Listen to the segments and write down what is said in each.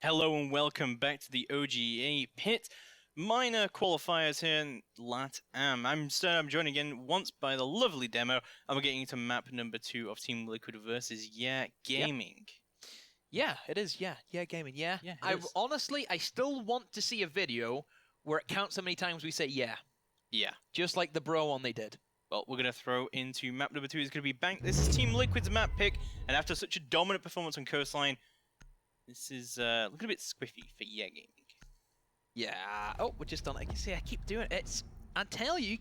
Hello and welcome back to the OGA pit. Minor qualifiers here in LATAM. I'm joined again once by the lovely demo, and we're getting into map number 2 of Team Liquid versus Gaming. Yeah, it is. Yeah, gaming. Yeah. Honestly, I still want to see a video where it counts how many times we say yeah. Yeah. Just like the bro one they did. Well, we're going to throw into map number 2. It's going to be Bank. This is Team Liquid's map pick, and after such a dominant performance on Coastline, this is looking a bit squiffy for Gaming. Yeah. Oh, we're just done. I can see I keep doing it. I tell you,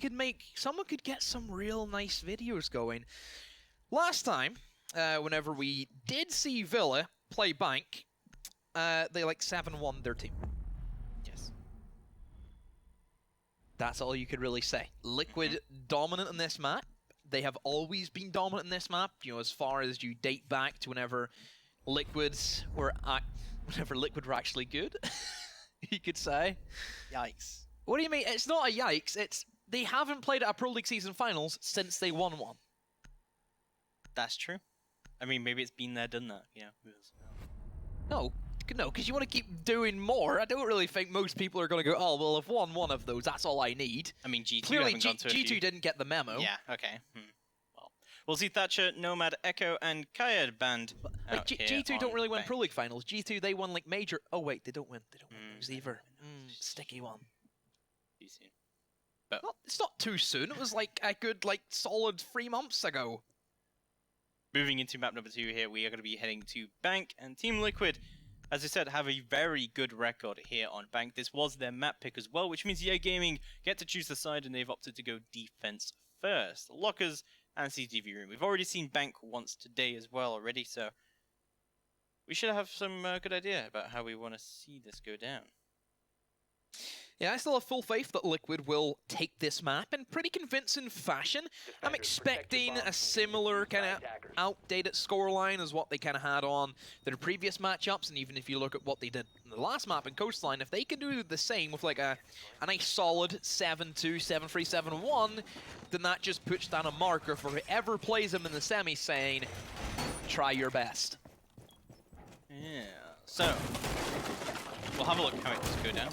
someone could get some real nice videos going. Last time, whenever we did see Villa play Bank, they like 7-1 their team. Yes. That's all you could really say. Liquid dominant in this map. They have always been dominant in this map. You know, as far as you date back to whenever Liquid were actually good, you could say. Yikes. What do you mean? It's not a yikes. It's they haven't played at a Pro League season finals since they won one. That's true. I mean, maybe it's been there, done that. Yeah. No, because you want to keep doing more. I don't really think most people are going to go, oh, well, I've won one of those. That's all I need. I mean, G2 Clearly, haven't gone to a few. G2 didn't get the memo. Yeah, okay. Well, we'll see Thatcher, Nomad, Echo, and Kayad banned. Like, G2 don't really win Pro League finals. G2, they won, like, major... Oh, wait, they don't win. They don't win those either. Sticky one. Too soon. But it's not too soon. It was, like, a good, like, solid 3 months ago. Moving into map number 2 here, we are going to be heading to Bank, and Team Liquid, as I said, have a very good record here on Bank. This was their map pick as well, which means Gaming get to choose the side, and they've opted to go defense first. Lockers and CCTV room. We've already seen Bank once today as well already, so we should have some good idea about how we want to see this go down. Yeah, I still have full faith that Liquid will take this map in pretty convincing fashion. I'm expecting a similar kind of outdated scoreline as what they kind of had on their previous matchups, and even if you look at what they did in the last map in Coastline, if they can do the same with like a nice solid 7-2, 7-3, 7-1, then that just puts down a marker for whoever plays them in the semis saying, try your best. Yeah, so we'll have a look how it does go down.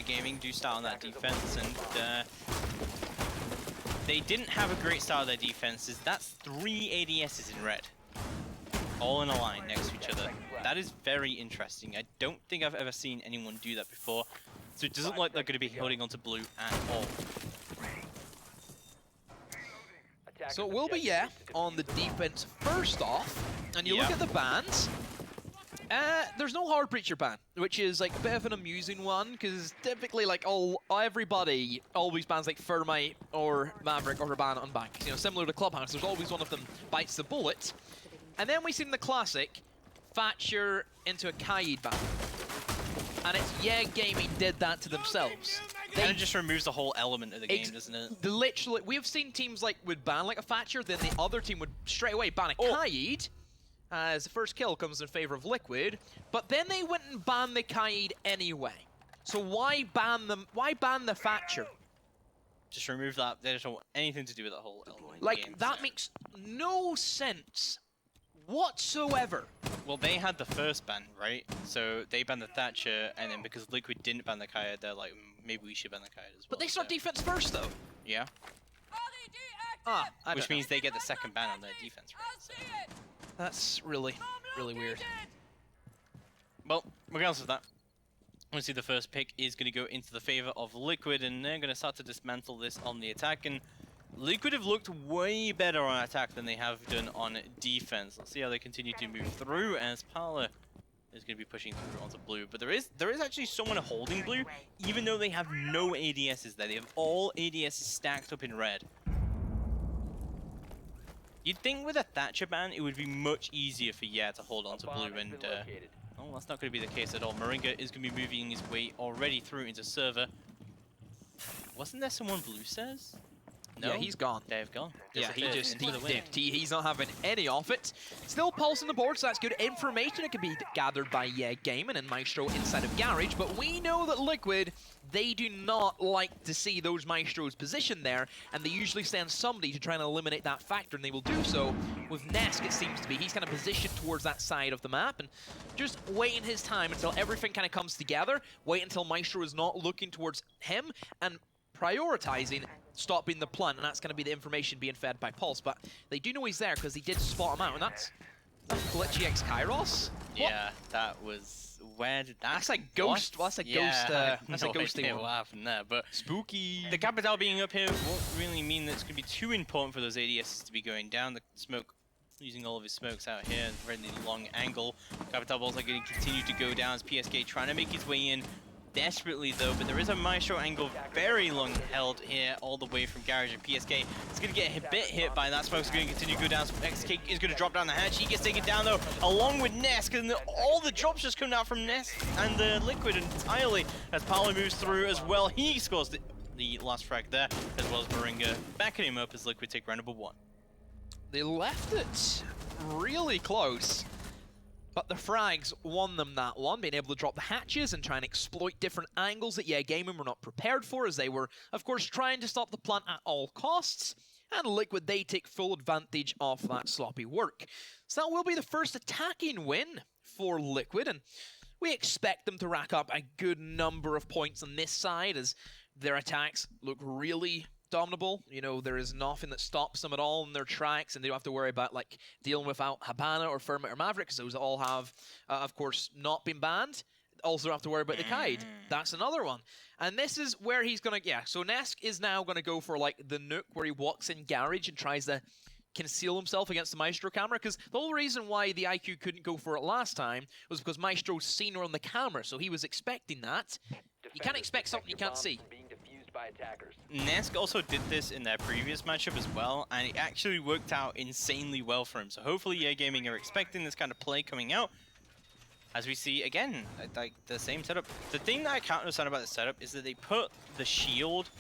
Gaming do start on that defense, and they didn't have a great start of their defenses. That's 3 ADSs in red, all in a line next to each other. That is very interesting. I don't think I've ever seen anyone do that before, so it doesn't look like they're going to be holding onto blue at all. So it will be, on the defense first off, and you look at the bans. There's no hard breacher ban, which is like a bit of an amusing one, because typically like everybody always bans like Thermite or Maverick or Urbana on Bank. You know, similar to Clubhouse, there's always one of them bites the bullet. And then we've seen the classic Thatcher into a Kaid ban. And it's Gaming did that to themselves. And it just removes the whole element of the game, doesn't it? Literally, we've seen teams like would ban like a Thatcher, then the other team would straight away ban a Kaid. As the first kill comes in favor of Liquid, but then they went and banned the Kaid anyway. So why ban them? Why ban the Thatcher? Just remove that. They don't want anything to do with that whole element. Like, that makes no sense whatsoever. Well, they had the first ban, right? So they banned the Thatcher, and then because Liquid didn't ban the Kayad, they're like, maybe we should ban the Kayad as well. But they start defense first, though. Yeah. Which means they get the second ban on their defense, right? So. That's really weird. Well, regardless of that, obviously the first pick is going to go into the favor of Liquid, and they're going to start to dismantle this on the attack. And Liquid have looked way better on attack than they have done on defense. Let's see how they continue to move through, as Parla is going to be pushing through onto blue. But there is actually someone holding blue, even though they have no ADSs there. They have all ADSs stacked up in red. You'd think with a Thatcher ban, it would be much easier for to hold on to blue, and oh, that's not going to be the case at all. Moringa is going to be moving his way already through into server. Wasn't there someone blue says? No, yeah, he's gone. They've gone. Yeah, he just into the wind. dipped. He's not having any of it. Still Pulse on the board, so that's good information that can be gathered by Gaming and Maestro inside of Garage, but we know that Liquid, they do not like to see those Maestros positioned there, and they usually send somebody to try and eliminate that factor, and they will do so with Nesk, it seems to be. He's kind of positioned towards that side of the map, and just waiting his time until everything kind of comes together, wait until Maestro is not looking towards him, and prioritizing stopping the plant, and that's going to be the information being fed by Pulse. But they do know he's there because they did spot him out, and that's Glitchy X Kairos. Yeah, that was where did that? That's a ghost. Well, that's a ghost. That's a ghosty one. What happened there? But spooky. The Capital being up here won't really mean that it's going to be too important for those ADSs to be going down. The smoke, using all of his smokes out here, really long angle. Capital balls are going to continue to go down as PSK trying to make his way in. Desperately though, but there is a Maestro angle very long held here all the way from Garage, and PSK is going to get a bit hit by that. Smoke's going to continue to go down. XK is going to drop down the hatch. He gets taken down though, along with Nesk, and all the drops just come out from Nesk and the Liquid entirely as Paolo moves through as well. He scores the last frag there, as well as Moringa backing him up as Liquid take round number 1. They left it really close. But the frags won them that one, being able to drop the hatches and try and exploit different angles that Gaming were not prepared for, as they were, of course, trying to stop the plant at all costs. And Liquid, they take full advantage of that sloppy work. So that will be the first attacking win for Liquid, and we expect them to rack up a good number of points on this side, as their attacks look really dominable. You know, there is nothing that stops them at all in their tracks, and they don't have to worry about like dealing without Habana or Ferment or Maverick, because those all have, of course, not been banned. Also don't have to worry about the Kaid. That's another one. And this is where he's gonna, so Nesk is now gonna go for like the nuke where he walks in Garage and tries to conceal himself against the Maestro camera, because the whole reason why the IQ couldn't go for it last time was because Maestro's seen her on the camera, so he was expecting that. You can't expect something you can't see. By attackers. Nesk also did this in their previous matchup as well, and it actually worked out insanely well for him. So hopefully Gaming are expecting this kind of play coming out. As we see, again, like the same setup. The thing that I can't understand about the setup is that they put the shield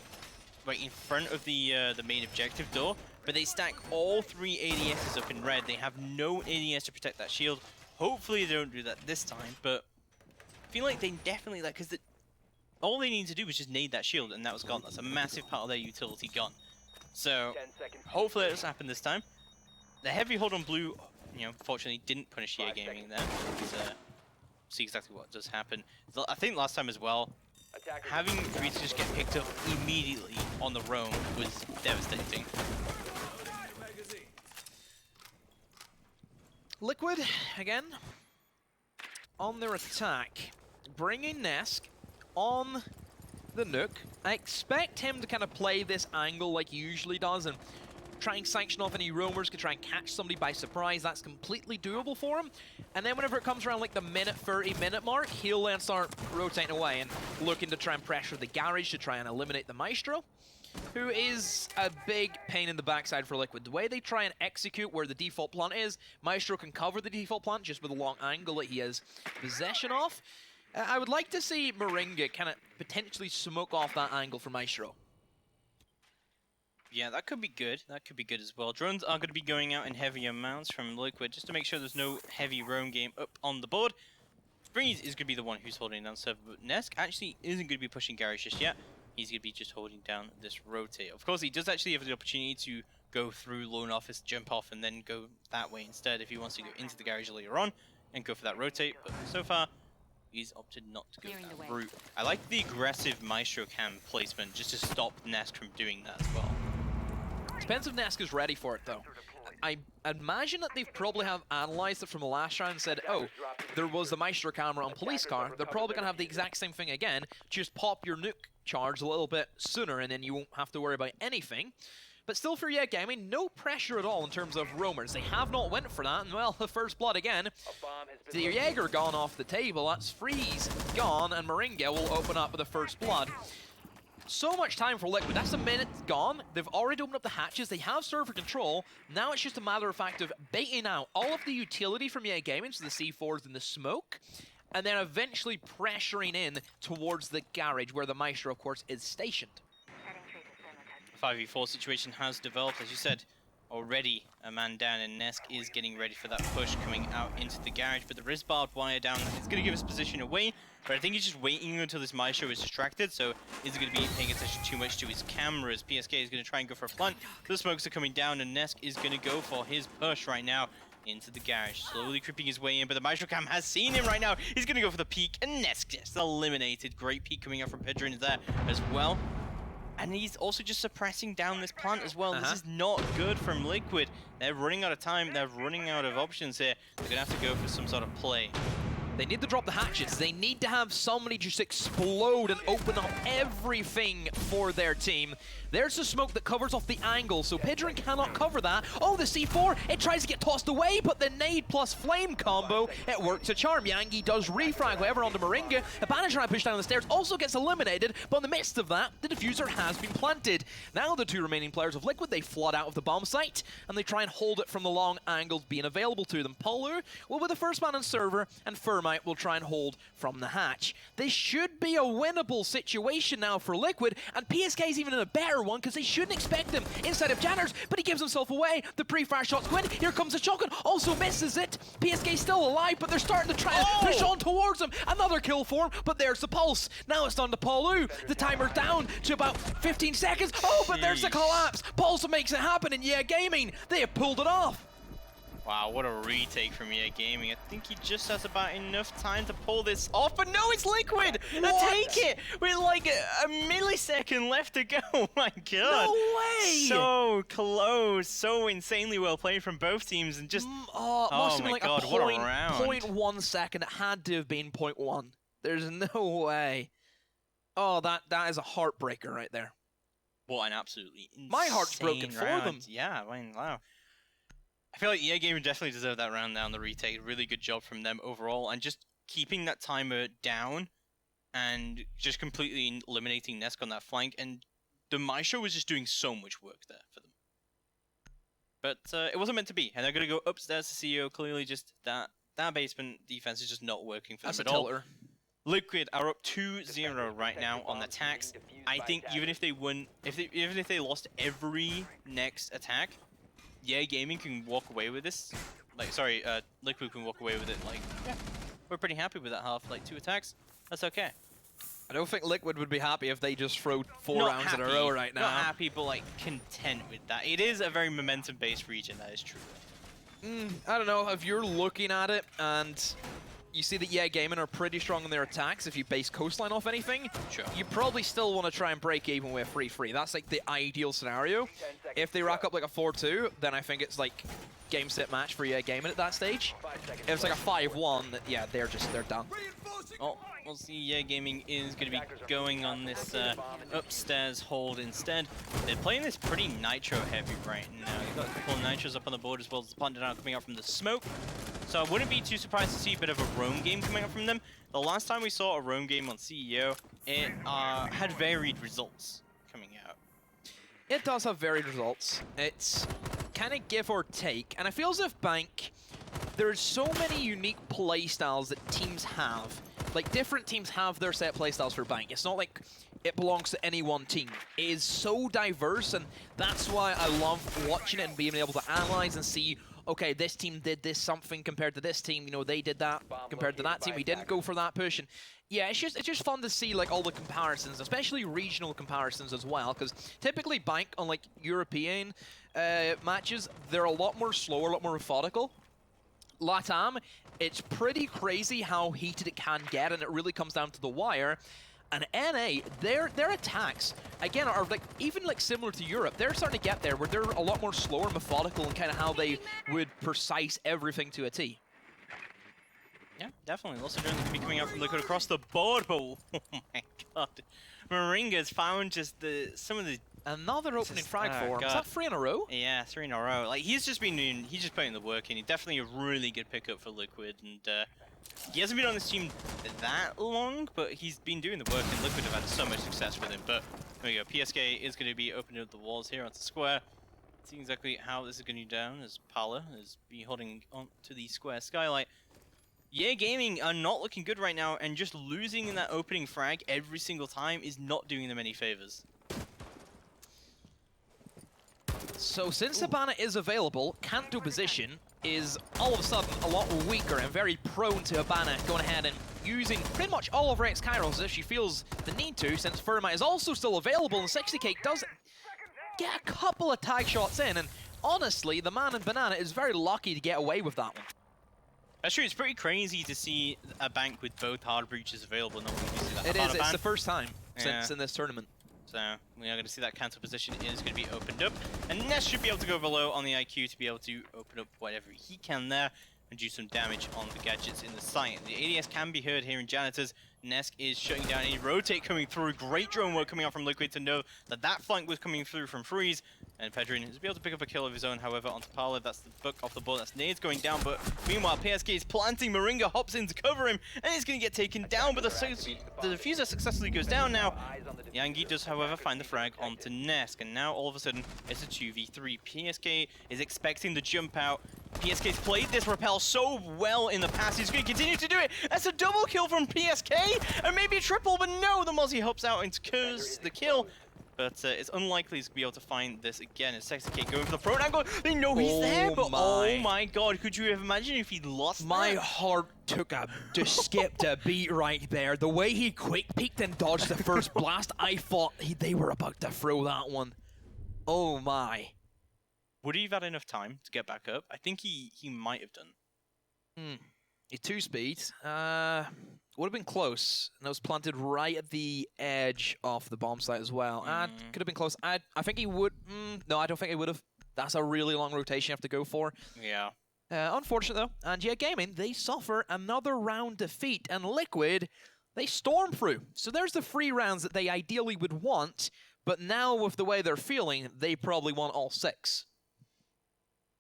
right in front of the main objective door, but they stack all 3 ADSs up in red. They have no ADS to protect that shield. Hopefully they don't do that this time, but I feel like they definitely, like, because all they need to do was just nade that shield, and that was gone. That's a massive part of their utility gone. So, hopefully it doesn't happen this time. The heavy hold on blue, fortunately didn't punish Gaming there. Let's see exactly what does happen. I think last time as well, having Reese just get picked up immediately on the roam was devastating. Liquid, again, on their attack, bringing Nesk on the nuke. I expect him to kind of play this angle like he usually does and try and sanction off any roamers, can try and catch somebody by surprise. That's completely doable for him. And then whenever it comes around like the 30-minute mark, he'll then start rotating away and looking to try and pressure the Garage to try and eliminate the Maestro, who is a big pain in the backside for Liquid. The way they try and execute where the default plant is, Maestro can cover the default plant just with a long angle that he has possession of. I would like to see Moringa kind of potentially smoke off that angle for Maestro. Yeah, that could be good. That could be good as well. Drones are going to be going out in heavy amounts from Liquid just to make sure there's no heavy roam game up on the board. Breeze is going to be the one who's holding down server, but Nesk actually isn't going to be pushing Garage just yet. He's going to be just holding down this rotate. Of course, he does actually have the opportunity to go through Lone Office, jump off, and then go that way instead if he wants to go into the Garage later on and go for that rotate. But so far, he's opted not to go that route. I like the aggressive Maestro cam placement just to stop Nesk from doing that as well. Depends if Nesk is ready for it, though. I imagine that they've probably have analyzed it from the last round and said, oh, there was the Maestro camera on police car. They're probably going to have the exact same thing again. Just pop your nuke charge a little bit sooner, and then you won't have to worry about anything. But still for Gaming, no pressure at all in terms of roamers. They have not went for that, and well, the first blood again. The Jaeger gone off the table, that's Freeze gone, and Moringa will open up with the first blood. So much time for Liquid. That's a minute gone. They've already opened up the hatches. They have server control. Now it's just a matter of fact of baiting out all of the utility from Gaming, so the C4s and the smoke, and then eventually pressuring in towards the Garage, where the Maestro, of course, is stationed. 5v4 situation has developed, as you said. Already a man down, and Nesk is getting ready for that push coming out into the garage, but there is barbed wire down. It's going to give his position away, but I think he's just waiting until this Maestro is distracted, so is he going to be paying attention too much to his cameras? PSK is going to try and go for a plant. The smokes are coming down, and Nesk is going to go for his push right now into the garage, slowly creeping his way in, but the Maestro Cam has seen him right now. He's going to go for the peek, and Nesk gets eliminated. Great peek coming out from Pedrin there as well. And he's also just suppressing down this plant as well. This is not good from Liquid. They're running out of time. They're running out of options here. They're going to have to go for some sort of play. They need to drop the hatchets. They need to have somebody just explode and open up everything for their team. There's a smoke that covers off the angle, so Pedrin cannot cover that. Oh, the C4, it tries to get tossed away, but the nade plus flame combo, it works a charm. Yangi does refrag, however, onto Moringa. A Banner trying to push down the stairs also gets eliminated, but in the midst of that, the diffuser has been planted. Now the two remaining players of Liquid, they flood out of the bomb site, and they try and hold it from the long angles being available to them. Polu will be the first man on server, and Thermite will try and hold from the hatch. This should be a winnable situation now for Liquid, and PSK is even in a better one because they shouldn't expect him inside of Janners, but he gives himself away. The pre-fire shot's going. Here comes the shotgun, also misses it. PSK still alive, but they're starting to try and push on towards him. Another kill for him, but there's the pulse. Now it's down to Polu. The timer's down to about 15 seconds. Oh, but there's the collapse. Pulse makes it happen, and yeah, Gaming, they have pulled it off. Wow, what a retake from EA Gaming. I think he just has about enough time to pull this off, but no, it's Liquid! They take it with like a millisecond left to go. Oh my god. No way! So close, so insanely well played from both teams, and just... must oh have been my like god, a what a round. 0.1 second. It had to have been 0.1. There's no way. Oh, that is a heartbreaker right there. What an absolutely insane My heart's broken round. for them. Yeah, I mean, wow. I feel like EA Gaming definitely deserved that round now on the retake. Really good job from them overall, and just keeping that timer down and just completely eliminating Nesk on that flank. And the Maestro was just doing so much work there for them. But it wasn't meant to be, and they're going to go upstairs to CEO. Clearly, just that basement defense is just not working for them at all. Liquid are up 2-0 right now on the attacks. I think even if they won, even if they lost every next attack, yeah, Gaming can walk away with this. Like, sorry, Liquid can walk away with it. Like, yeah, we're pretty happy with that half. Like, 2 attacks, that's okay. I don't think Liquid would be happy if they just throw 4 rounds in a row right now. Not happy, but like content with that. It is a very momentum-based region, that is true. I don't know, if you're looking at it and you see that Yeah Gaming are pretty strong in their attacks, if you base Coastline off anything, sure, you probably still want to try and break even with 3-3. That's like the ideal scenario. If they rack up like a 4-2, then I think it's like game set match for Yeah Gaming at that stage. If it's like a 5-1, yeah, they're done. Oh, we'll see. Yeah, Gaming is going to be going on this upstairs hold instead. They're playing this pretty nitro heavy right now. You've got a couple of nitros up on the board as well as the plant now coming out from the smoke. So I wouldn't be too surprised to see a bit of a roam game coming up from them. The last time we saw a roam game on CEO, it had varied results coming out. It does have varied results. It's kind of give or take, and I feel as if Bank, there's so many unique playstyles that teams have. Like, different teams have their set playstyles for Bank. It's not like it belongs to any one team. It is so diverse, and that's why I love watching it and being able to analyze and see, okay, this team did this something compared to this team, you know, they did that compared to that team, we didn't go for that push. And yeah, it's just fun to see like all the comparisons, especially regional comparisons as well, because typically Bank on like European matches, they're a lot more slower, a lot more methodical. LATAM, it's pretty crazy how heated it can get, and it really comes down to the wire. And NA, their attacks, again, are like even like similar to Europe. They're starting to get there, where they're a lot more slower, methodical, and kind of how they would precise everything to a T. Yeah, definitely. Lots of drones going to be coming out from Liquid across the board, but oh my god. Moringa's found just some of the... Another opening frag for him. Is that 3 in a row? Yeah, 3 in a row. Like, he's just putting the work in. He's definitely a really good pickup for Liquid, and he hasn't been on this team that long, but he's been doing the work, and Liquid have had so much success with him. But there we go. PSK is going to be opening up the walls here onto square. See exactly how this is going to go down, as Pala is be holding on to the square skylight. Yeah, Gaming are not looking good right now, and just losing in that opening frag every single time is not doing them any favors. So since Sabana is available, Kanto position is all of a sudden a lot weaker and very prone to Habana going ahead and using pretty much all of her X-Kairos if she feels the need to, since Firma is also still available and 60k does get a couple of tag shots in, and honestly, the man in Banana is very lucky to get away with that one. That's true, it's pretty crazy to see a bank with both hard breaches available. No one can see that. It is, it's the first time since in this tournament. So we are going to see that cancel position is going to be opened up. And Ness should be able to go below on the IQ to be able to open up whatever he can there and do some damage on the gadgets in the site. The ADS can be heard here in Janitors. Nesk is shutting down any rotate coming through. Great drone work coming out from Liquid to know that that flank was coming through from Freeze. And Pedrin is able to pick up a kill of his own, however, onto Parlev. That's the book off the board. That's Nades going down, but meanwhile, PSK is planting. Moringa hops in to cover him, and he's going to get taken down, but the diffuser successfully goes down now. Yangi does, however, find the frag onto Nesk, and now all of a sudden, it's a 2v3. PSK is expecting the jump out. PSK's played this rappel so well in the past, he's going to continue to do it. That's a double kill from PSK, and maybe a triple, but no, the Mozzie hops out and secures the kill. But it's unlikely he's going to be able to find this again. It's 60k going for the front angle. They know he's there, but oh my god, could you have imagined if he'd lost My heart just skipped a beat right there. The way he quick peeked and dodged the first blast, I thought they were about to throw that one. Oh my. Would he have had enough time to get back up? I think he might have done. He's 2 speeds. Would have been close, and it was planted right at the edge of the bomb site as well. Could have been close. I think he would. No, I don't think he would have. That's a really long rotation you have to go for. Yeah. Unfortunate though. And yeah, Gaming, they suffer another round defeat, and Liquid, they storm through. So there's the 3 rounds that they ideally would want, but now with the way they're feeling, they probably want all 6.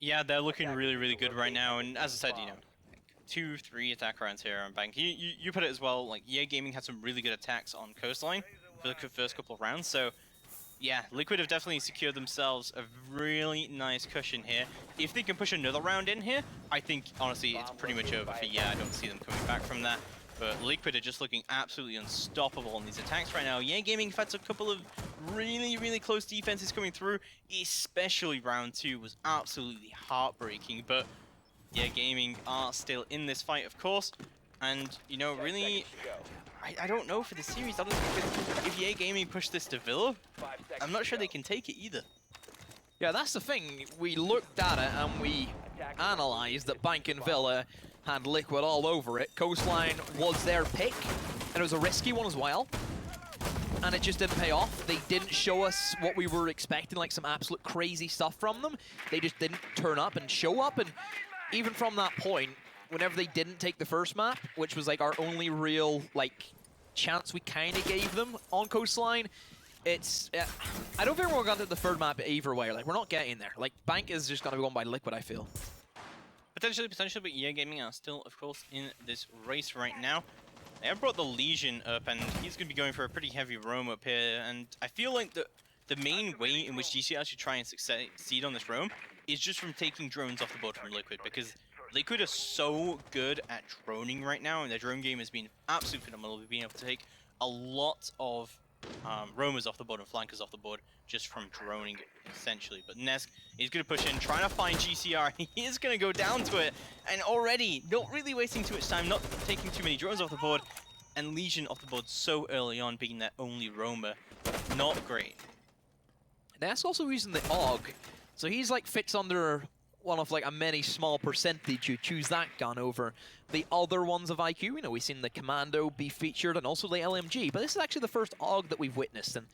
Yeah, they're looking really, really good right now, and as I said, you know, 2-3 attack rounds here on Bank. You put it as well, like, EA Gaming had some really good attacks on Coastline for the first couple of rounds, so yeah, Liquid have definitely secured themselves a really nice cushion here. If they can push another round in here, I think, honestly, it's pretty much over for I don't see them coming back from that. But Liquid are just looking absolutely unstoppable on these attacks right now. EA Gaming have had a couple of really, really close defenses coming through, especially round 2 was absolutely heartbreaking, but EA Gaming are still in this fight, of course, and, you know, really, I don't know for the series. I don't think if EA Gaming push this to Villa, I'm not sure they can take it either. Yeah, that's the thing. We looked at it and we analysed that Bank and Villa had Liquid all over it. Coastline was their pick, and it was a risky one as well. And it just didn't pay off. They didn't show us what we were expecting, like some absolute crazy stuff from them. They just didn't turn up and show up, and even from that point, whenever they didn't take the first map, which was like our only real like chance we kind of gave them on Coastline, it's I don't think we're going to get the third map either way. Like, we're not getting there. Like, Bank is just going to be won by Liquid, I feel. Potentially, but EA Gaming are still, of course, in this race right now. They have brought the Legion up, and he's going to be going for a pretty heavy roam up here. And I feel like the main way in which GCR should try and succeed on this roam is just from taking drones off the board from Liquid, because Liquid are so good at droning right now, and their drone game has been absolutely phenomenal. We've been able to take a lot of roamers off the board and flankers off the board just from droning, essentially. But Nesk is going to push in, trying to find GCR. He is going to go down to it, and already not really wasting too much time, not taking too many drones off the board, and Legion off the board so early on, being their only roamer. Not great. Nesk also using the AUG, so he's like fits under one of like a many small percentage who choose that gun over the other ones of IQ. You know, we've seen the Commando be featured and also the LMG, but this is actually the first AUG that we've witnessed, and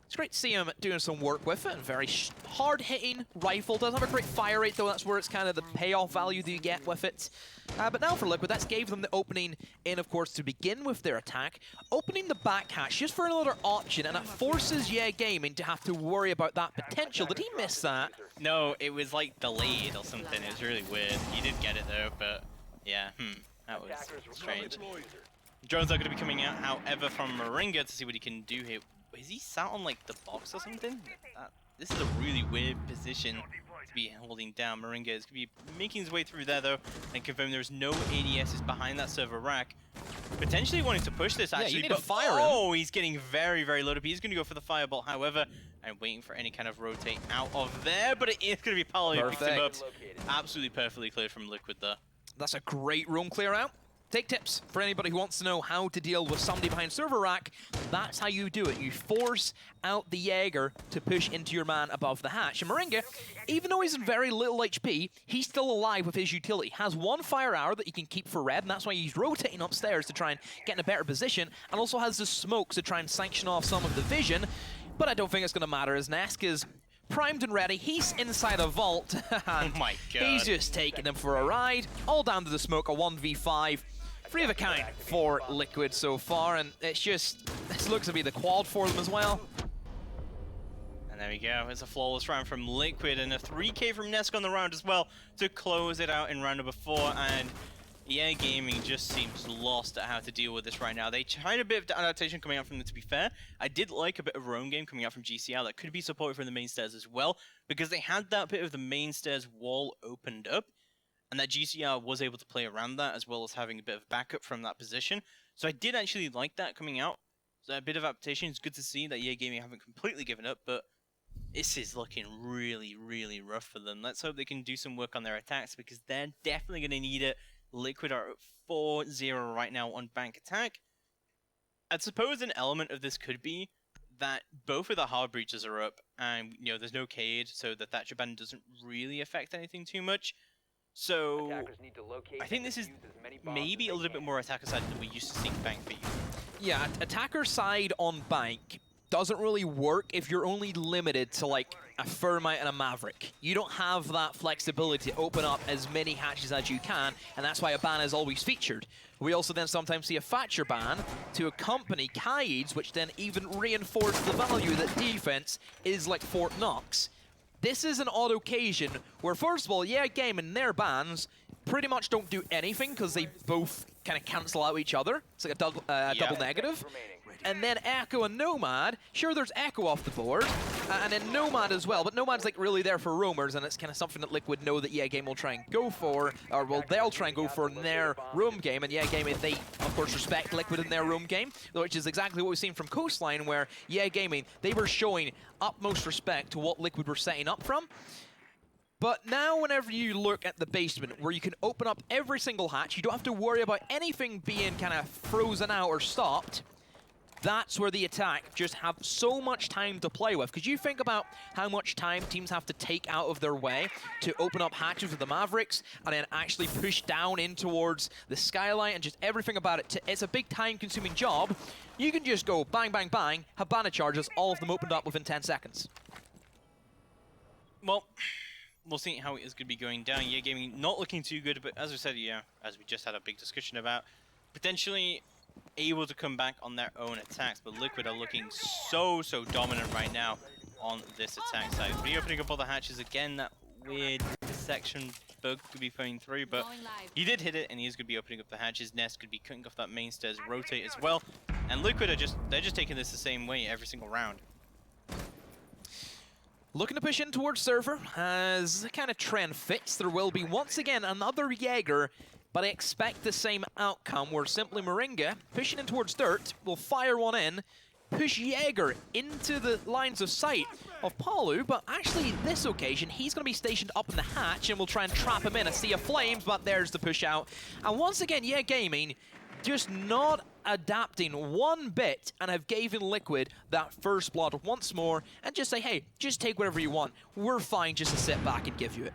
it's great to see him doing some work with it. And very hard-hitting rifle. Doesn't have a great fire rate, though. That's where it's kind of the payoff value that you get with it. But now for Liquid, that gave them the opening in, of course, to begin with their attack. Opening the back hatch just for another option, and it forces EA Gaming to have to worry about that potential. Did he miss that? No, it was like delayed or something. It was really weird. He did get it, though, but yeah, that was strange. Drones are going to be coming out, however, from Moringa to see what he can do here. Is he sat on like the box or something? This is a really weird position to be holding down. Moringa is going to be making his way through there though, and confirm there's no ADSs behind that server rack. potentially wanting to push this, actually. Yeah, you need but to fire him. Oh, he's getting very, very loaded. He's going to go for the fireball. However, I'm waiting for any kind of rotate out of there, but it is going to be Paolo who picks him up. Absolutely perfectly cleared from Liquid there. That's a great roam clear out. Take tips for anybody who wants to know how to deal with somebody behind server rack. That's how you do it. You force out the Jaeger to push into your man above the hatch. And Moringa, even though he's in very little HP, he's still alive with his utility. Has one fire arrow that he can keep for red, and that's why he's rotating upstairs to try and get in a better position, and also has the smokes to try and sanction off some of the vision. But I don't think it's going to matter, as Nesk is primed and ready. He's inside a vault. And oh my god. He's just taking him for a ride. All down to the smoke, a 1v5. Free of a kind for Liquid so far, and it's just, this looks to be the quad for them as well. And there we go, it's a flawless round from Liquid, and a 3K from Nesk on the round as well to close it out in round number 4, and EA Gaming just seems lost at how to deal with this right now. They tried a bit of adaptation coming out from them, to be fair. I did like a bit of roam game coming out from GCL that could be supported from the main stairs as well, because they had that bit of the main stairs wall opened up, and that GCR was able to play around that, as well as having a bit of backup from that position. So I did actually like that coming out. So a bit of adaptation. It's good to see that EA Gaming haven't completely given up, but this is looking really, really rough for them. Let's hope they can do some work on their attacks, because they're definitely going to need it. Liquid are at 4-0 right now on bank attack. I suppose an element of this could be that both of the hard breaches are up, and there's no Cade, so the Thatcher ban doesn't really affect anything too much. So, I think this is maybe a little bit more attacker side than we used to see Bank be. Yeah, attacker side on Bank doesn't really work if you're only limited to like a Thermite and a Maverick. You don't have that flexibility to open up as many hatches as you can, and that's why a ban is always featured. We also then sometimes see a Thatcher ban to accompany Caids, which then even reinforce the value that defense is like Fort Knox. This is an odd occasion where, first of all, EA Gaming, their bans pretty much don't do anything because they both kind of cancel out each other. It's like a double negative. And then Echo and Nomad, sure, there's Echo off the board, and then Nomad as well, but Nomad's like really there for roamers, and it's kind of something that Liquid know that EA Game will try and go for, or well, they'll try and go for in their roam game, and EA Gaming, they of course respect Liquid in their roam game, which is exactly what we've seen from Coastline, where EA Gaming, they were showing utmost respect to what Liquid were setting up from. But now whenever you look at the basement, where you can open up every single hatch, you don't have to worry about anything being kind of frozen out or stopped. That's where the attack just have so much time to play with. Because you think about how much time teams have to take out of their way to open up hatches with the Mavericks and then actually push down in towards the skyline and just everything about it. It's a big time-consuming job. You can just go bang, bang, bang, have banner charges, all of them opened up within 10 seconds. Well, we'll see how it is going to be going down. EA Gaming not looking too good, but as we said, as we just had a big discussion about, potentially able to come back on their own attacks, but Liquid are looking so dominant right now on this attack side. Reopening up all the hatches again, that weird section bug could be playing through, but he did hit it, and he is going to be opening up the hatches. Nest could be cutting off that main stairs rotate as well, and Liquid are they're just taking this the same way every single round. Looking to push in towards Surfer, as the kind of trend fits, there will be once again another Jaeger, but I expect the same outcome, where simply Moringa, pushing in towards Dirt, will fire one in, push Jaeger into the lines of sight of Palu, but actually this occasion, he's going to be stationed up in the hatch and will try and trap him in a sea of flames, but there's the push out. And once again, EA Gaming just not adapting one bit and have given Liquid that first blood once more and just say, hey, just take whatever you want. We're fine just to sit back and give you it.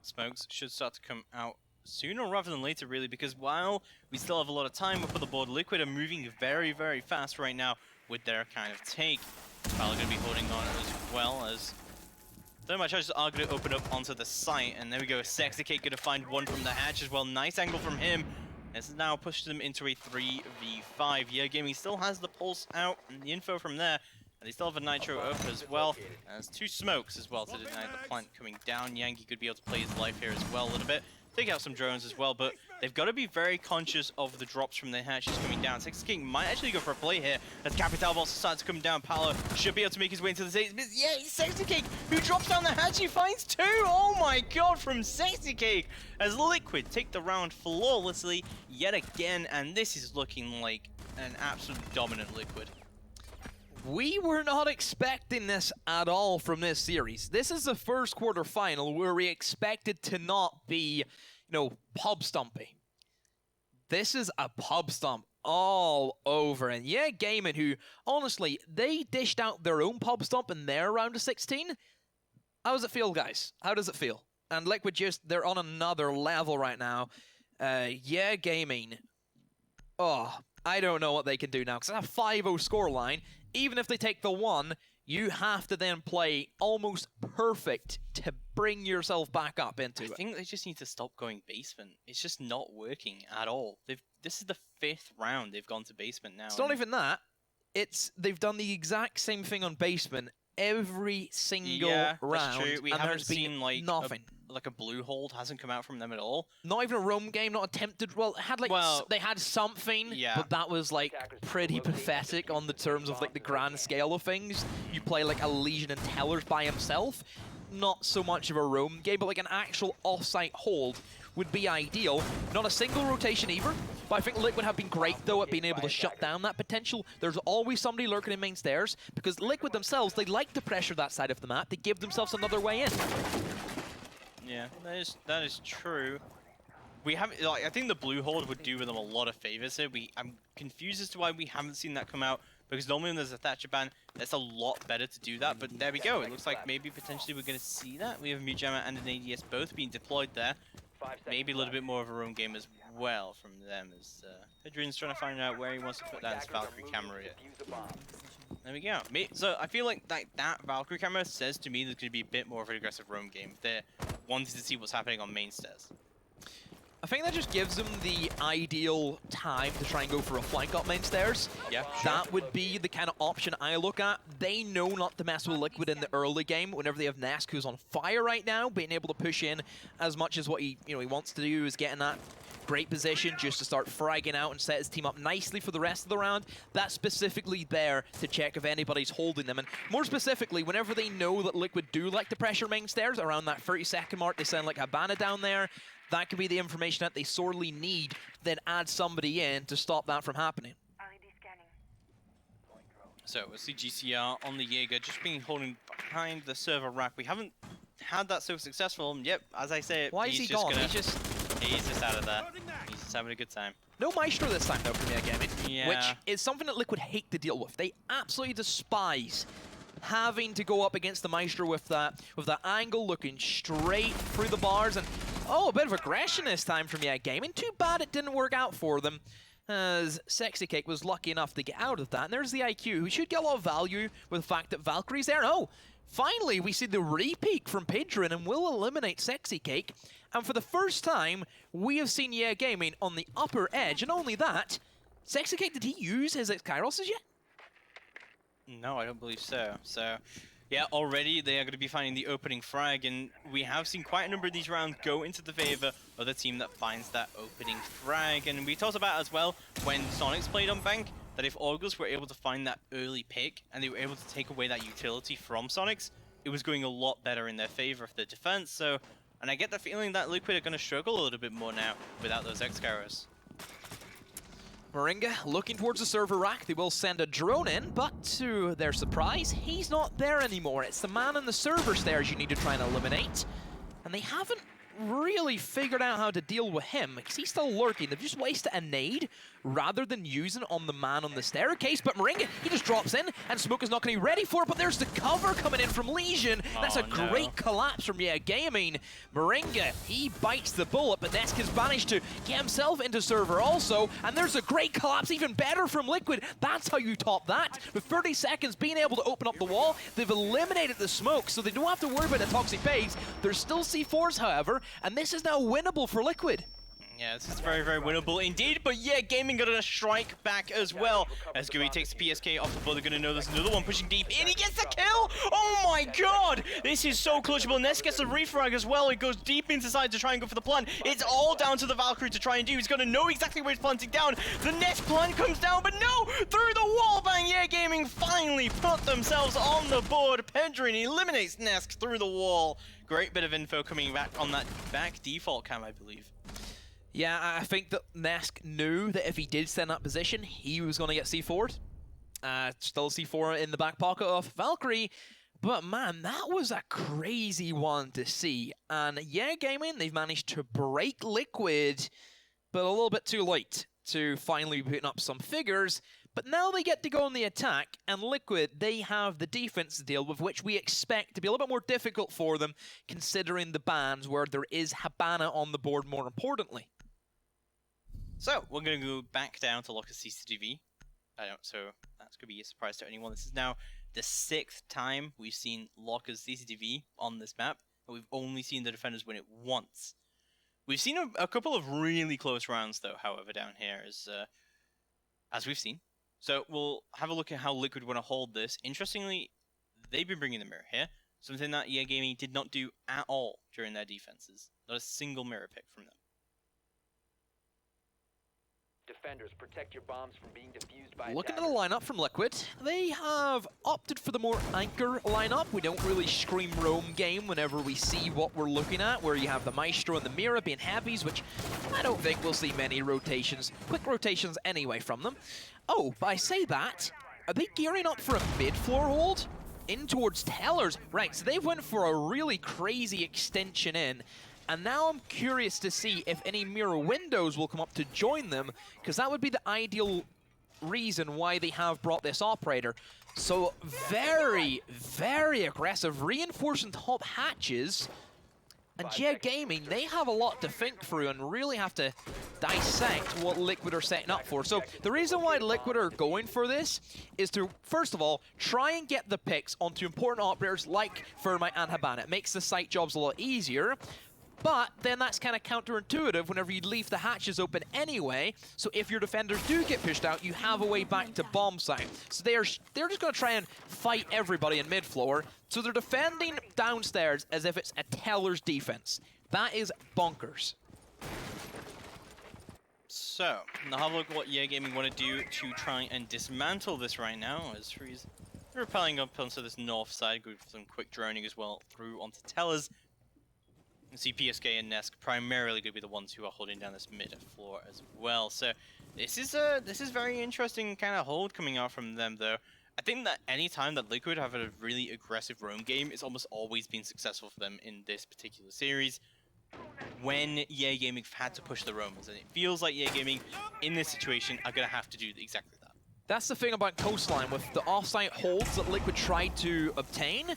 Smokes should start to come out sooner rather than later, really, because while we still have a lot of time up on the board, Liquid are moving very fast right now with their kind of take. Probably going to be holding on as well, as Thermite charges are going to open up onto the site, and there we go, Sexy Cake going to find one from the hatch as well. Nice angle from him. This has now pushed them into a 3v5. Yeah, Gaming still has the pulse out and the info from there, and they still have a Nitro up as well. There's two smokes as well to deny the plant coming down. Yankee could be able to play his life here as well a little bit. take out some drones as well, but they've got to be very conscious of the drops from their hatches coming down. SAPPHIRE might actually go for a play here, as Capital also starts to come down. Paolo should be able to make his way into the stage. Yeah, it's SAPPHIRE who drops down the hatch. He finds 2. Oh my god, from SAPPHIRE, as Liquid take the round flawlessly yet again, and this is looking like an absolute dominant Liquid. We were not expecting this at all from this series. This is the first quarterfinal where we expected to not be, you know, pub stumpy. This is a pub stomp all over. And yeah, Gaming, who, honestly, they dished out their own pub stomp in their round of 16. How does it feel, guys? How does it feel? And Liquid just, they're on another level right now. Yeah, Gaming. Oh, I don't know what they can do now, because it's a 5-0 scoreline. Even if they take the 1, you have to then play almost perfect to bring yourself back up into it. I think they just need to stop going basement. It's just not working at all. This is the 5th round they've gone to basement now. It's not even that. They've done the exact same thing on basement every single round. That's true. We haven't seen like nothing. Like a blue hold hasn't come out from them at all. Not even a roam game, not attempted. Well, it had like they had something, but that was like pretty pathetic on the terms of like the grand scale of things. You play like a Legion and Tellers by himself, not so much of a roam game, but like an actual off-site hold would be ideal. Not a single rotation either, but I think Liquid have been great though at being able to shut down that potential. There's always somebody lurking in main stairs because Liquid themselves, they like to pressure that side of the map. They give themselves another way in. Yeah, that is true. We haven't, like, I think the blue hold would do them a lot of favors here. I'm confused as to why we haven't seen that come out, because normally when there's a Thatcher ban, that's a lot better to do that. But there we go. It looks like maybe potentially we're going to see that. We have a Mujammer and an ADS both being deployed there. Maybe a little bit more of a roam game as well from them, as Adrian's trying to find out where he wants to put that Valkyrie camera here. There we go. So I feel like that Valkyrie camera says to me there's going to be a bit more of an aggressive roam game. They're wanting to see what's happening on main stairs. I think that just gives them the ideal time to try and go for a flank up main stairs. Yeah, that would be the kind of option I look at. They know not to mess with Liquid in the early game whenever they have Nesk, who's on fire right now, being able to push in as much as what he wants to do is get in that great position just to start fragging out and set his team up nicely for the rest of the round. That's specifically there to check if anybody's holding them. And more specifically, whenever they know that Liquid do like to pressure main stairs, around that 30-second mark, they send like Habana down there. That could be the information that they sorely need, then add somebody in to stop that from happening. So we'll see GCR on the Jaeger, just being holding behind the server rack. We haven't had that so successful. Yep, as I say, why is he gone? He's just out of there. He's just having a good time. No Maestro this time though, Premier Gaming, yeah. Which is something that Liquid hate to deal with. They absolutely despise having to go up against the Maestro with that angle, looking straight through the bars, and oh, a bit of aggression this time from Gaming. Too bad it didn't work out for them, as Sexy Cake was lucky enough to get out of that. And there's the IQ, who should get a lot of value with the fact that Valkyrie's there. Oh, finally we see the re-peek from Pidgerin and will eliminate Sexy Cake. And for the first time, we have seen Gaming on the upper edge. And only that, Sexy Cake, did he use his Kyroses yet? No, I don't believe so. So, yeah, already they are going to be finding the opening frag, and we have seen quite a number of these rounds go into the favor of the team that finds that opening frag. And we talked about as well, when Sonics played on Bank, that if Augurs were able to find that early pick, and they were able to take away that utility from Sonics, it was going a lot better in their favor for the defense. So, and I get the feeling that Liquid are going to struggle a little bit more now without those X-Scarrows. Moringa looking towards the server rack. They will send a drone in, but to their surprise, he's not there anymore. It's the man in the server stairs you need to try and eliminate. And they haven't really figured out how to deal with him, because he's still lurking. They've just wasted a nade rather than using it on the man on the staircase. But Moringa, he just drops in, and Smoke is not going to be ready for it, but there's the cover coming in from Legion. That's a great collapse from Gaming. Moringa, he bites the bullet, but Nesk has managed to get himself into server also, and there's a great collapse, even better from Liquid. That's how you top that. With 30 seconds being able to open up the wall, they've eliminated the smoke, so they don't have to worry about a toxic base. There's still C4s, however, and this is now winnable for Liquid. Yeah, this is very, very winnable indeed, but yeah, Gaming got a strike back as well. As GUI takes the PSK off the board, they're going to know there's another one pushing deep in. He gets the kill! Oh my god! This is so clutchable. Nest gets a refrag as well. It goes deep inside to try and go for the plant. It's all down to the Valkyrie to try and do. He's going to know exactly where he's planting down. The Nest plant comes down, but no! Through the wall bang! Yeah, Gaming finally put themselves on the board. Pedrin eliminates Nest through the wall. Great bit of info coming back on that back default cam, I believe. Yeah, I think that Nesk knew that if he did stand in that position, he was going to get C4'd. Still C4 in the back pocket of Valkyrie. But man, that was a crazy one to see. And yeah, Gaming, they've managed to break Liquid, but a little bit too late to finally be putting up some figures. But now they get to go on the attack, and Liquid, they have the defense to deal with, which we expect to be a little bit more difficult for them, considering the bans where there is Habana on the board more importantly. So, we're going to go back down to Locker's CCTV. So, that's going to be a surprise to anyone. This is now the 6th time we've seen Locker's CCTV on this map, and we've only seen the defenders win it once. We've seen a couple of really close rounds, though, however, down here, as we've seen. So, we'll have a look at how Liquid want to hold this. Interestingly, they've been bringing the mirror here, something that EA Gaming did not do at all during their defenses. Not a single mirror pick from them. Defenders, protect your bombs from being defused by Looking at the lineup from Liquid, they have opted for the more anchor lineup. We don't really scream roam game whenever we see what we're looking at, where you have the Maestro and the Mira being heavies, which I don't think we'll see many rotations, quick rotations anyway from them. Oh, but I say that, are they gearing up for a mid-floor hold? In towards Tellers. Right, so they went for a really crazy extension in. And now I'm curious to see if any mirror windows will come up to join them, because that would be the ideal reason why they have brought this operator. So very, very aggressive, reinforcing top hatches. And yeah, Gaming, they have a lot to think through and really have to dissect what Liquid are setting up for. So the reason why Liquid are going for this is to, first of all, try and get the picks onto important operators like Thermite and Habana. It makes the site jobs a lot easier. But then that's kind of counterintuitive whenever you leave the hatches open anyway. So if your defenders do get pushed out, you have a way back to bomb site. So they're just going to try and fight everybody in mid-floor. So they're defending downstairs as if it's a Teller's defense. That is bonkers. So, now have a look at what EA Gaming want to do to try and dismantle this right now. As Freeze repelling up onto this north side, good for some quick droning as well through onto Tellers. You see PSK and Nesk primarily going to be the ones who are holding down this mid floor as well. So this is very interesting kind of hold coming out from them though. I think that any time that Liquid have a really aggressive roam game, it's almost always been successful for them in this particular series. When EA Gaming have had to push the roamers, and it feels like EA Gaming in this situation are going to have to do exactly that. That's the thing about Coastline with the off-site holds that Liquid tried to obtain.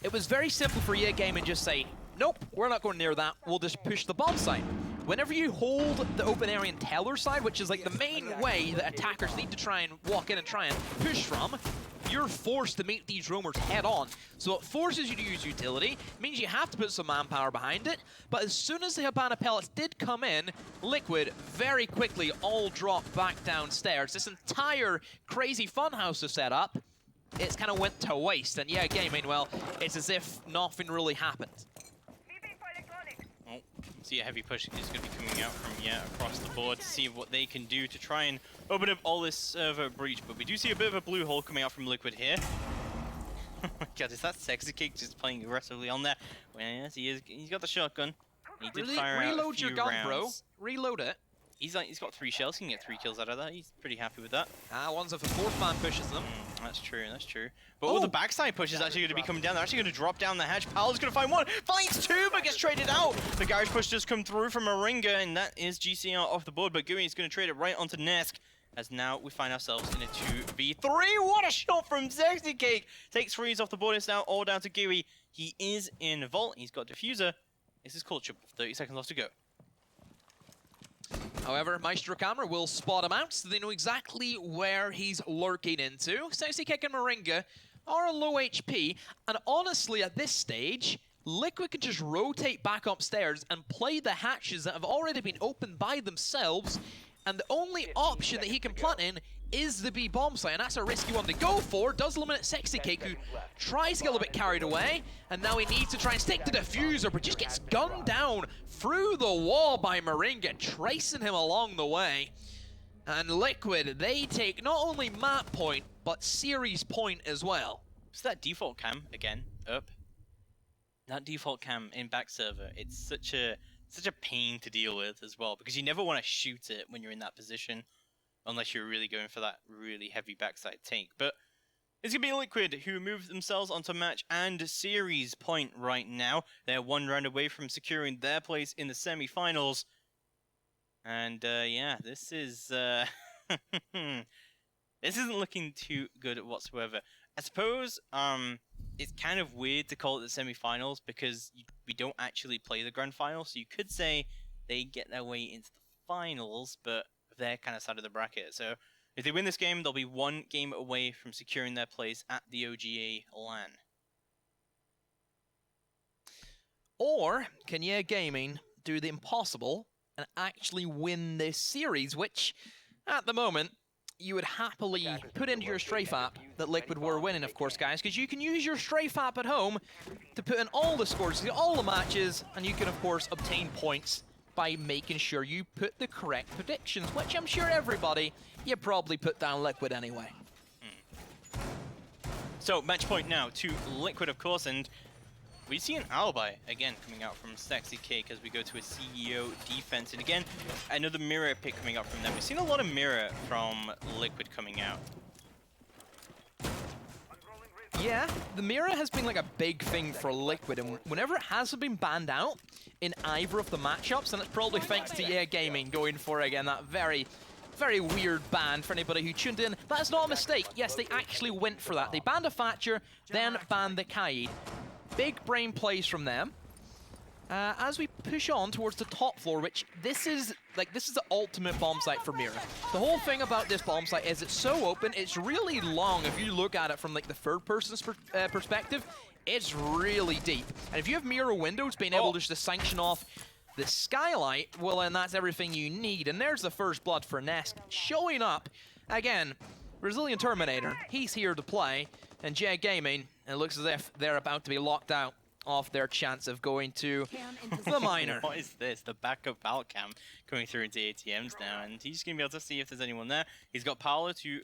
It was very simple for EA Gaming to just say, nope, we're not going near that, we'll just push the bomb site. Whenever you hold the open area and Teller side, which is like the main way that attackers need to try and walk in and try and push from, you're forced to meet these roamers head on. So it forces you to use utility, means you have to put some manpower behind it, but as soon as the Habana pellets did come in, Liquid very quickly all dropped back downstairs. This entire crazy funhouse to set up, it's kind of went to waste. And yeah, Gaming, well, it's as if nothing really happened. Oh, see a heavy push is going to be coming out from across the board to see what they can do to try and open up all this server breach. But we do see a bit of a blue hole coming out from Liquid here. Oh my god, is that Sexy Cake just playing aggressively on there? Well, yes, he is. He's got the shotgun. He did fire out a few your gun, rounds. bro. Reload it. He's got 3 shells. He can get 3 kills out of that. He's pretty happy with that. Once if a fourth man pushes them. That's true, that's true. But the backside push is actually going to be coming down. They're actually going to drop down the hatch. Paolo's going to find one. Finds 2, but gets traded out. The garage push does come through from Moringa, and that is GCR off the board. But GUI is going to trade it right onto Nesk, as now we find ourselves in a 2v3. What a shot from Sexy Cake. Takes freeze off the board. It's now all down to GUI. He is in Vault. He's got Diffuser. This is culture. 30 seconds left to go. However, Maestro Camera will spot him out, so they know exactly where he's lurking into. Sexy Kick and Moringa are low HP, and honestly, at this stage, Liquid can just rotate back upstairs and play the hatches that have already been opened by themselves, and the only option that he can plant in is the B bomb site, and that's a risky one to go for. Does eliminate Sexy Cake, who tries to get a little bit carried away, and now he needs to try and stick to the diffuser, but just gets gunned down through the wall by Moringa, tracing him along the way. And Liquid, they take not only map point, but series point as well. Is that default cam again up? That default cam in back server, it's such a pain to deal with as well, because you never want to shoot it when you're in that position, unless you're really going for that really heavy backside take. But it's going to be Liquid who move themselves onto match and series point right now. They're one round away from securing their place in the semi-finals. And yeah, this is this isn't looking too good whatsoever. I suppose it's kind of weird to call it the semi-finals because we don't actually play the grand final, so you could say they get their way into the finals, but their kind of side of the bracket. So if they win this game, they'll be one game away from securing their place at the OGA LAN. Or can Yeah Gaming do the impossible and actually win this series, which at the moment you would happily put into your strafe app that Liquid were winning, of course, guys, because you can use your strafe app at home to put in all the scores, all the matches, and you can, of course, obtain points by making sure you put the correct predictions, which I'm sure everybody, you probably put down Liquid anyway. So, match point now to Liquid, of course, and we see an alibi, again, coming out from Sexy Cake as we go to a CEO defense. And again, another mirror pick coming out from them. We've seen a lot of mirror from Liquid coming out. Yeah, the mirror has been like a big thing for Liquid, and whenever it hasn't been banned out in either of the matchups, and it's probably thanks to Yeah Gaming going for, again, that very weird ban for anybody who tuned in. That's not a mistake. Yes, they actually went for that. They banned a Thatcher, then banned the Kaid. Big brain plays from them. As we push on towards the top floor, which this is the ultimate bomb site for Mirror. The whole thing about this bomb site is it's so open, it's really long. If you look at it from like the third person's perspective, it's really deep. And if you have Mirror windows, being able just to sanction off the skylight, well, then that's everything you need. And there's the first blood for Nest showing up. Again, Brazilian Terminator, he's here to play. And Jay Gaming, it looks as if they're about to be locked out of their chance of going to the minor. What is this? The backup Valcam coming through into ATMs now, and he's going to be able to see if there's anyone there. He's got Paolo to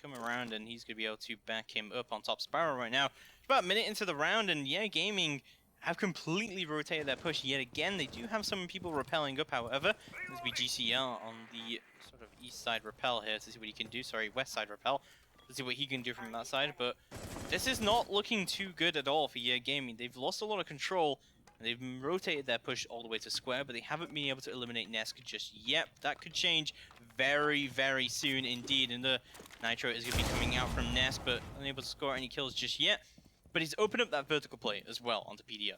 come around, and he's going to be able to back him up on top Spiral right now. About a minute into the round, and Yeah Gaming have completely rotated their push yet again. They do have some people rappelling up, however. This will be GCL on the sort of east side rappel here to see what he can do. Sorry, west side rappel. Let's see what he can do from that side, but this is not looking too good at all for Yeah Gaming. They've lost a lot of control, and they've rotated their push all the way to square, but they haven't been able to eliminate Nesk just yet. That could change very, very soon indeed, and the Nitro is going to be coming out from Nesk, but unable to score any kills just yet. But he's opened up that vertical play as well onto PDR.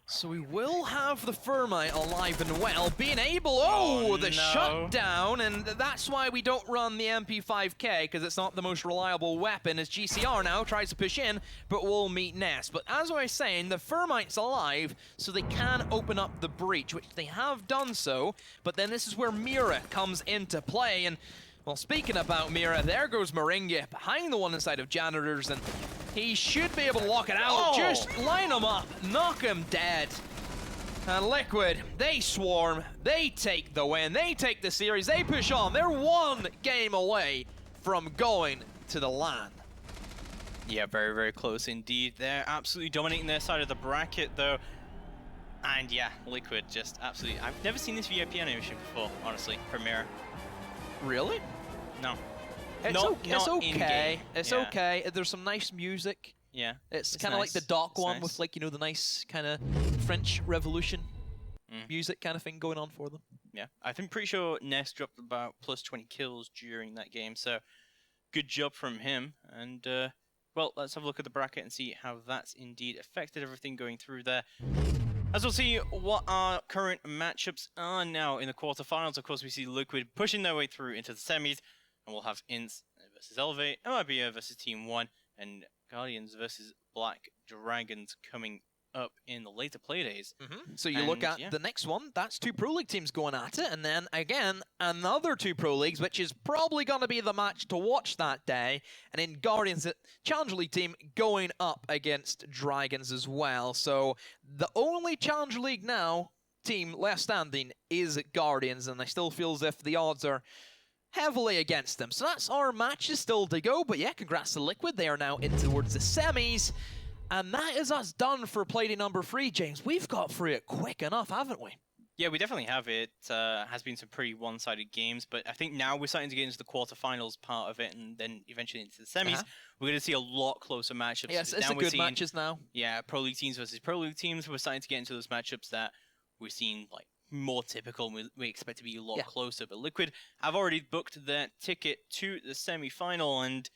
So we will have the Thermite alive and well, being able, the shutdown, and that's why we don't run the MP5K, because it's not the most reliable weapon, as GCR now tries to push in, but will meet Nest. But as I was saying, the Thermite's alive, so they can open up the breach, which they have done so, but then this is where Mira comes into play, and well, speaking about Mira, there goes Moringa behind the one inside of Janitors, and he should be able to lock it out. Just line him up, knock him dead. And Liquid, they swarm, they take the win, they take the series, they push on. They're one game away from going to the LAN. Yeah, very, very close indeed. They're absolutely dominating their side of the bracket, though. And yeah, Liquid just absolutely... I've never seen this VIP animation before, honestly, from Mira. Really? No. It's okay. It's okay. There's some nice music. Yeah. It's kind of like the Doc one with, like, you know, the nice kind of French Revolution music kind of thing going on for them. Yeah. I'm pretty sure Nest dropped about plus 20 kills during that game, so good job from him. And, well, let's have a look at the bracket and see how that's indeed affected everything going through there. As we'll see what our current matchups are now in the quarterfinals. Of course, we see Liquid pushing their way through into the semis, and we'll have Ints versus Elevate, MIBA versus Team 1, and Guardians versus Black Dragons coming up in the later play days. So you look at the next one, that's 2 Pro League teams going at it, and then again, another 2 Pro Leagues, which is probably going to be the match to watch that day. And in Guardians, Challenger League team going up against Dragons as well. So the only Challenger League now team left standing is Guardians, and I still feel as if the odds are heavily against them. So that's our matches still to go, but yeah, congrats to Liquid. They are now in towards the semis. And that is us done for Play-Day number 3, James. We've got through it quick enough, haven't we? Yeah, we definitely have. It has been some pretty one-sided games, but I think now we're starting to get into the quarterfinals part of it, and then eventually into the semis. We're going to see a lot closer matchups. Yes, it's the good matches now. Yeah, Pro League teams versus Pro League teams. We're starting to get into those matchups that we're seeing like more typical, and we expect to be a lot closer. But Liquid have already booked their ticket to the semi-final, and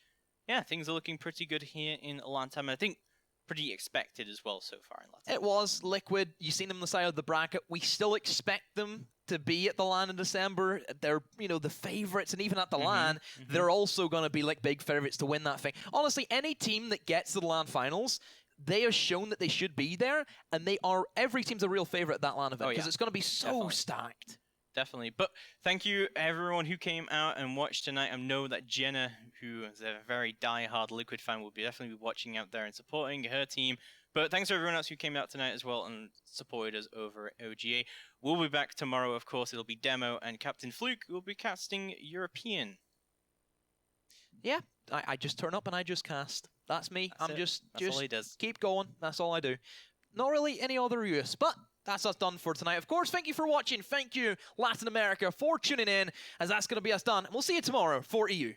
yeah, things are looking pretty good here in LATAM. I think pretty expected as well so far in LATAM. It was Liquid. You've seen them on the side of the bracket. We still expect them to be at the LAN in December. They're, you know, the favorites, and even at the LAN, they're also going to be like big favorites to win that thing. Honestly, any team that gets to the LAN finals, they have shown that they should be there, and they are. Every team's a real favorite at that LAN event because it's going to be so stacked. Definitely. But thank you, everyone who came out and watched tonight. I know that Jenna, who is a very die-hard Liquid fan, will be definitely watching out there and supporting her team. But thanks to everyone else who came out tonight as well and supported us over at OGA. We'll be back tomorrow, of course. It'll be Demo, and Captain Fluke will be casting European. Yeah, I just turn up and I just cast. That's me. That's That's all he does. Keep going. That's all I do. Not really any other use, but that's us done for tonight. Of course, thank you for watching. Thank you, Latin America, for tuning in, as that's going to be us done. We'll see you tomorrow for EU.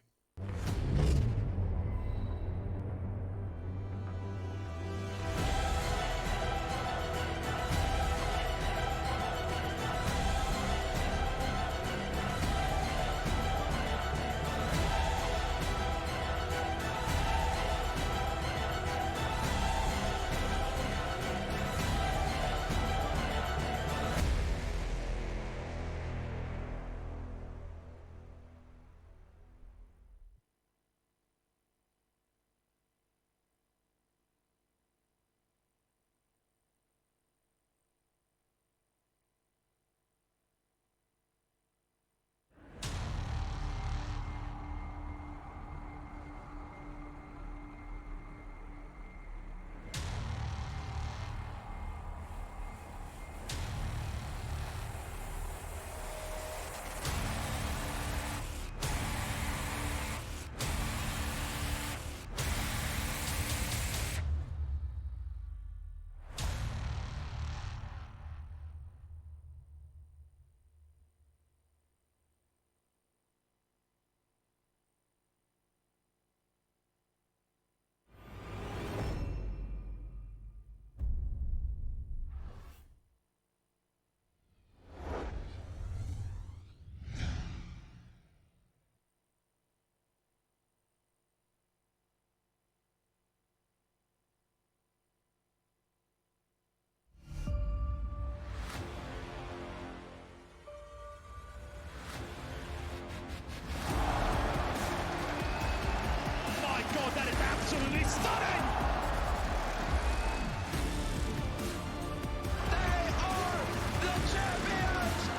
Absolutely stunning! They are the champions!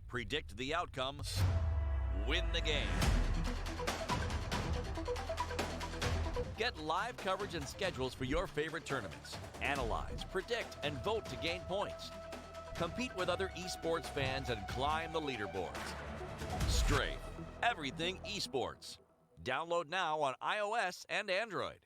Predict the outcome, win the game. Get live coverage and schedules for your favorite tournaments. Analyze, predict, and vote to gain points. compete with other esports fans, and climb the leaderboards. Strafe, everything esports. Download now on iOS and Android.